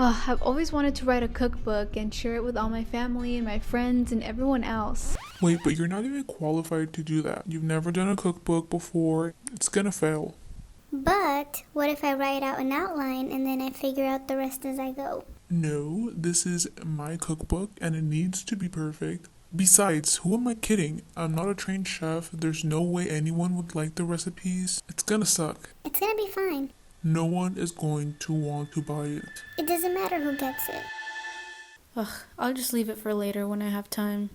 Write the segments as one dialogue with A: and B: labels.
A: Oh, I've always wanted to write a cookbook and share it with all my family and my friends and everyone else.
B: Wait, but you're not even qualified to do that. You've never done a cookbook before. It's gonna fail.
C: But what if I write out an outline and then I figure out the rest as I go?
B: No, this is my cookbook and it needs to be perfect. Besides, who am I kidding? I'm not a trained chef. There's no way anyone would like the recipes. It's gonna suck.
C: It's gonna be fine.
B: No one is going to want to buy it.
C: It doesn't matter who gets it.
A: Ugh, I'll just leave it for later when I have time.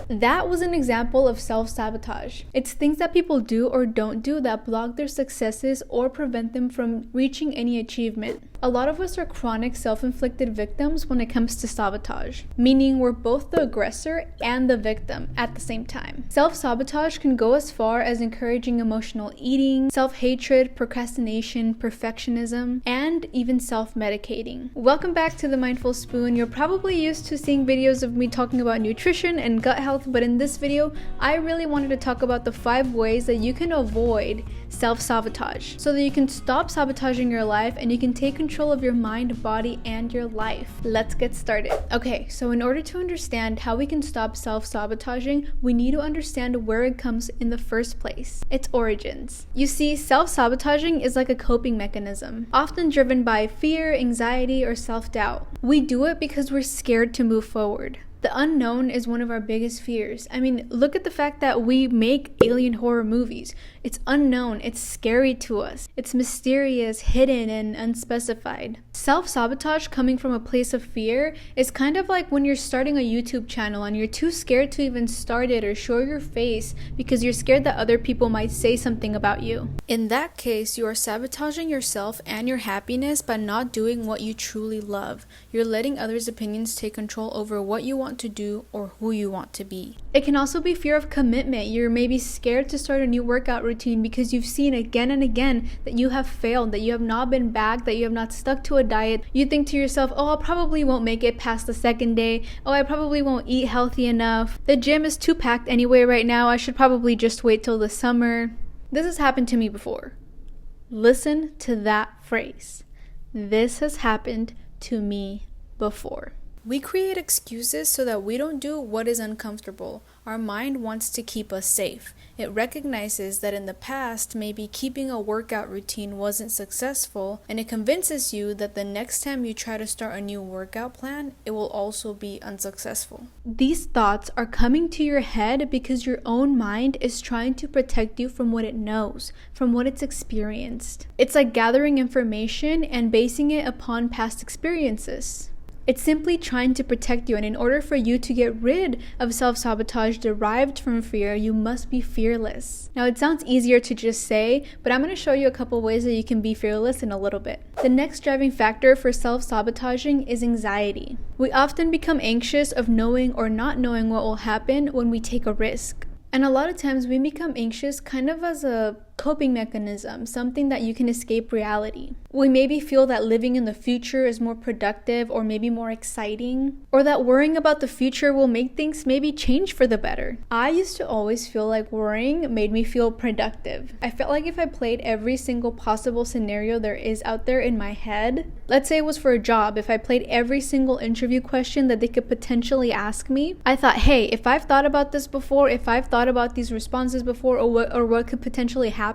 A: That was an example of self-sabotage. It's things that people do or don't do that block their successes or prevent them from reaching any achievement. A lot of us are chronic self-inflicted victims when it comes to sabotage, meaning we're both the aggressor and the victim at the same time. Self-sabotage can go as far as encouraging emotional eating, self-hatred, procrastination, perfectionism, and even self-medicating. Welcome back to The Mindful Spoon. You're probably used to seeing videos of me talking about nutrition and gut health, but in this video, I really wanted to talk about the 5 ways that you can avoid self-sabotage so that you can stop sabotaging your life and you can take control of your mind, body, and your life. Let's get started. Okay, so in order to understand how we can stop self-sabotaging, we need to understand where it comes in the first place, its origins. You see, self-sabotaging is like a coping mechanism, often driven by fear, anxiety, or self-doubt. We do it because we're scared to move forward. The unknown is one of our biggest fears. I mean, look at the fact that we make alien horror movies. It's unknown, it's scary to us. It's mysterious, hidden, and unspecified. Self-sabotage coming from a place of fear is kind of like when you're starting a YouTube channel and you're too scared to even start it or show your face because you're scared that other people might say something about you. In that case, you are sabotaging yourself and your happiness by not doing what you truly love. You're letting others' opinions take control over what you want to do or who you want to be. It can also be fear of commitment. You're maybe scared to start a new workout routine because you've seen again and again that you have failed, that you have not been back, that you have not stuck to a diet. You think to yourself, oh, I probably won't make it past the second day. Oh, I probably won't eat healthy enough. The gym is too packed anyway right now. I should probably just wait till the summer. This has happened to me before. Listen to that phrase. This has happened to me before. We create excuses so that we don't do what is uncomfortable. Our mind wants to keep us safe. It recognizes that in the past, maybe keeping a workout routine wasn't successful, and it convinces you that the next time you try to start a new workout plan, it will also be unsuccessful. These thoughts are coming to your head because your own mind is trying to protect you from what it knows, from what it's experienced. It's like gathering information and basing it upon past experiences. It's simply trying to protect you, and in order for you to get rid of self-sabotage derived from fear, you must be fearless. Now, it sounds easier to just say, but I'm going to show you a couple ways that you can be fearless in a little bit. The next driving factor for self-sabotaging is anxiety. We often become anxious of knowing or not knowing what will happen when we take a risk. And a lot of times we become anxious kind of as a coping mechanism, something that you can escape reality. We maybe feel that living in the future is more productive or maybe more exciting, or that worrying about the future will make things maybe change for the better. I used to always feel like worrying made me feel productive. I felt like if I played every single possible scenario there is out there in my head, let's say it was for a job, if I played every single interview question that they could potentially ask me, I thought, hey, if I've thought about this before, if I've thought about these responses before, or what could potentially happen,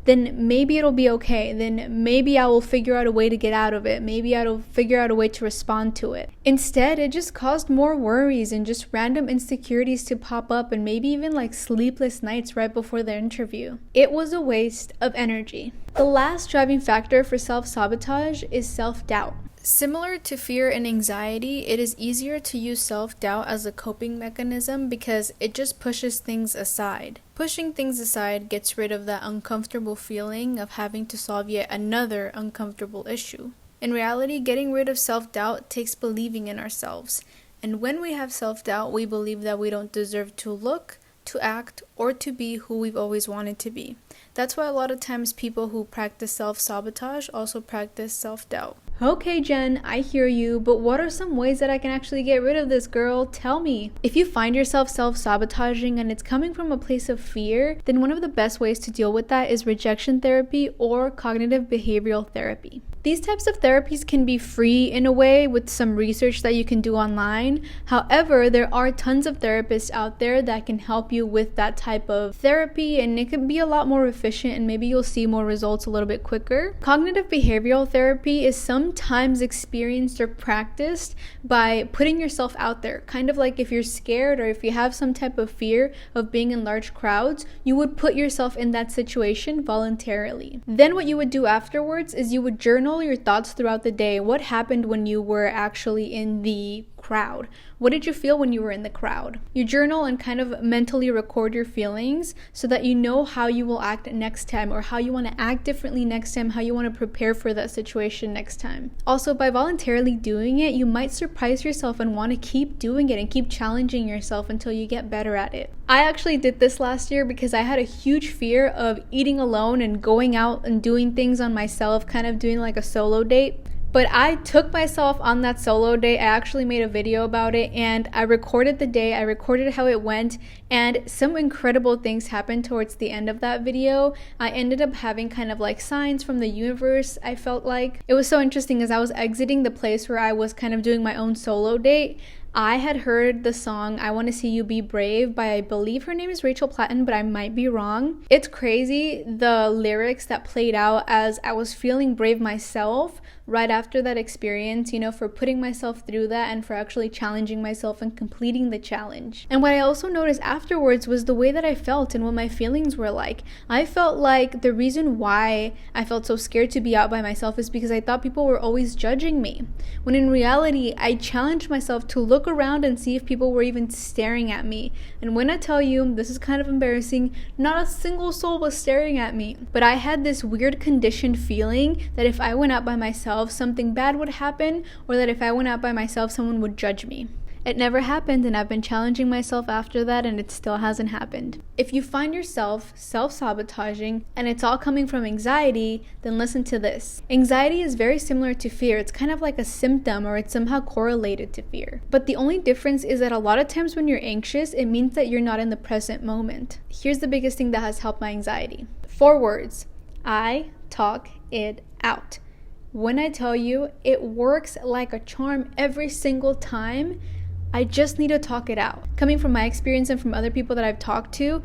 A: then maybe it'll be okay. Then maybe I will figure out a way to get out of it. Maybe I'll figure out a way to respond to it. Instead, it just caused more worries and just random insecurities to pop up, and maybe even like sleepless nights right before the interview. It was a waste of energy. The last driving factor for self-sabotage is self-doubt. Similar to fear and anxiety, it is easier to use self-doubt as a coping mechanism because it just pushes things aside. Pushing things aside gets rid of that uncomfortable feeling of having to solve yet another uncomfortable issue. In reality, getting rid of self-doubt takes believing in ourselves. And when we have self-doubt, we believe that we don't deserve to look, to act, or to be who we've always wanted to be. That's why a lot of times people who practice self-sabotage also practice self-doubt. Okay, Jen, I hear you, but what are some ways that I can actually get rid of this, girl? Tell me. If you find yourself self-sabotaging and it's coming from a place of fear, then one of the best ways to deal with that is rejection therapy or cognitive behavioral therapy. These types of therapies can be free in a way with some research that you can do online. However, there are tons of therapists out there that can help you with that type of therapy, and it can be a lot more efficient, and maybe you'll see more results a little bit quicker. Cognitive behavioral therapy is sometimes experienced or practiced by putting yourself out there. Kind of like if you're scared or if you have some type of fear of being in large crowds, you would put yourself in that situation voluntarily. Then what you would do afterwards is you would journal your thoughts throughout the day. What happened when you were actually in the crowd? What did you feel when you were in the crowd? You journal and kind of mentally record your feelings so that you know how you will act next time, or how you want to act differently next time, how you want to prepare for that situation next time. Also, by voluntarily doing it, you might surprise yourself and want to keep doing it and keep challenging yourself until you get better at it. I actually did this last year because I had a huge fear of eating alone and going out and doing things on myself, kind of doing like a solo date. But I took myself on that solo date. I actually made a video about it, and I recorded the day. I recorded how it went, and some incredible things happened towards the end of that video. I ended up having kind of like signs from the universe, I felt like. It was so interesting as I was exiting the place where I was kind of doing my own solo date. I had heard the song I Want to See You Be Brave by, I believe her name is Rachel Platten, but I might be wrong. It's crazy the lyrics that played out as I was feeling brave myself right after that experience, for putting myself through that and for actually challenging myself and completing the challenge. And what I also noticed afterwards was the way that I felt and what my feelings were like. I felt like the reason why I felt so scared to be out by myself is because I thought people were always judging me. When in reality, I challenged myself to look around and see if people were even staring at me. And when I tell you, this is kind of embarrassing, not a single soul was staring at me. But I had this weird conditioned feeling that if I went out by myself, something bad would happen, or that if I went out by myself, someone would judge me. It never happened, and I've been challenging myself after that, and it still hasn't happened. If you find yourself self-sabotaging and it's all coming from anxiety, then listen to this. Anxiety is very similar to fear. It's kind of like a symptom, or it's somehow correlated to fear. But the only difference is that a lot of times when you're anxious, it means that you're not in the present moment. Here's the biggest thing that has helped my anxiety. 4 words. I talk it out. When I tell you, it works like a charm every single time. I just need to talk it out. Coming from my experience and from other people that I've talked to,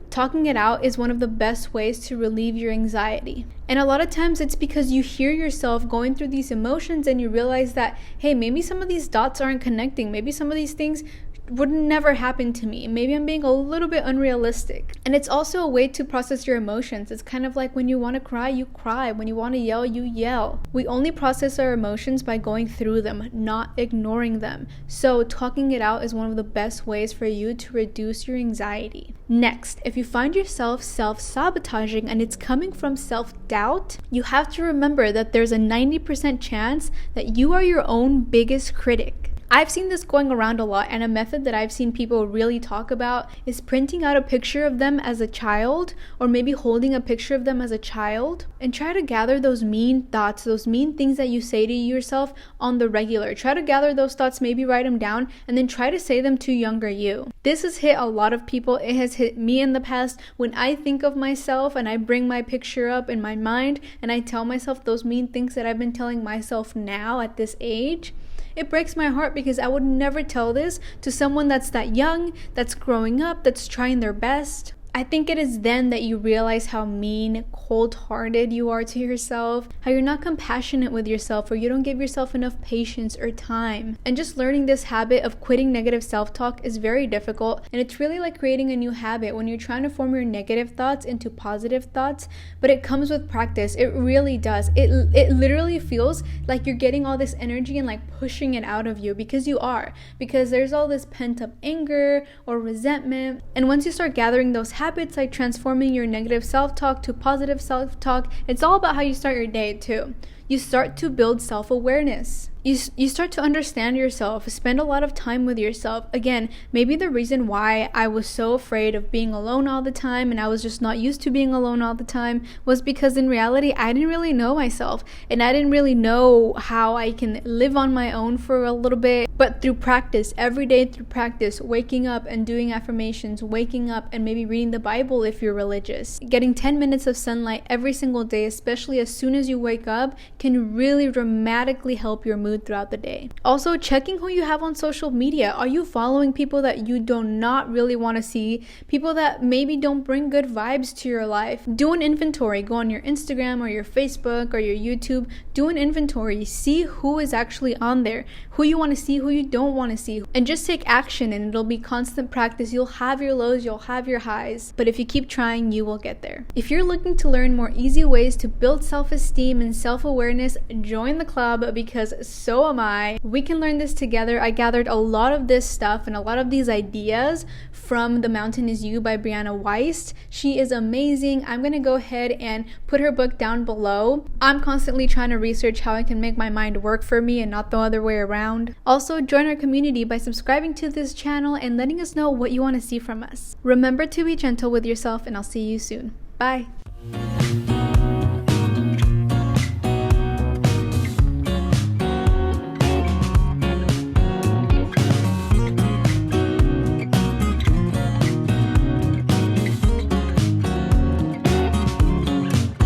A: talking it out is one of the best ways to relieve your anxiety. And a lot of times it's because you hear yourself going through these emotions and you realize that, hey, maybe some of these dots aren't connecting. Maybe some of these things would never happen to me. Maybe I'm being a little bit unrealistic. And it's also a way to process your emotions. It's kind of like when you want to cry, you cry. When you want to yell, you yell. We only process our emotions by going through them, not ignoring them. So talking it out is one of the best ways for you to reduce your anxiety. Next, if you find yourself self-sabotaging and it's coming from self-doubt, you have to remember that there's a 90% chance that you are your own biggest critic. I've seen this going around a lot, and a method that I've seen people really talk about is printing out a picture of them as a child, or maybe holding a picture of them as a child, and try to gather those mean thoughts, those mean things that you say to yourself on the regular. Try to gather those thoughts, maybe write them down, and then try to say them to younger you. This has hit a lot of people. It has hit me in the past. When I think of myself and I bring my picture up in my mind and I tell myself those mean things that I've been telling myself now at this age, it breaks my heart because I would never tell this to someone that's that young, that's growing up, that's trying their best. I think it is then that you realize how mean, cold-hearted you are to yourself, how you're not compassionate with yourself, or you don't give yourself enough patience or time. And just learning this habit of quitting negative self-talk is very difficult, and it's really like creating a new habit when you're trying to form your negative thoughts into positive thoughts, but it comes with practice. It really does. It literally feels like you're getting all this energy and like pushing it out of you, because you are. Because there's all this pent-up anger or resentment, and once you start gathering those habits, like transforming your negative self-talk to positive self-talk, it's all about how you start your day too. You start to build self-awareness. you start to understand yourself, spend a lot of time with yourself. Again, maybe the reason why I was so afraid of being alone all the time and I was just not used to being alone all the time was because in reality, I didn't really know myself and I didn't really know how I can live on my own for a little bit. But through practice, every day through practice, waking up and doing affirmations, waking up and maybe reading the Bible if you're religious, getting 10 minutes of sunlight every single day, especially as soon as you wake up, can really dramatically help your mood throughout the day. Also, checking who you have on social media. Are you following people that you do not really want to see? People that maybe don't bring good vibes to your life? Do an inventory. Go on your Instagram or your Facebook or your YouTube. Do an inventory. See who is actually on there, who you want to see, who you don't want to see, and just take action, and it'll be constant practice. You'll have your lows, you'll have your highs, but if you keep trying, you will get there. If you're looking to learn more easy ways to build self-esteem and self-awareness, join the club because so am I. We can learn this together. I gathered a lot of this stuff and a lot of these ideas from The Mountain Is You by Brianna Weiss. She is amazing. I'm going to go ahead and put her book down below. I'm constantly trying to research how I can make my mind work for me and not the other way around. Also, join our community by subscribing to this channel and letting us know what you want to see from us. Remember to be gentle with yourself, and I'll see you soon. Bye.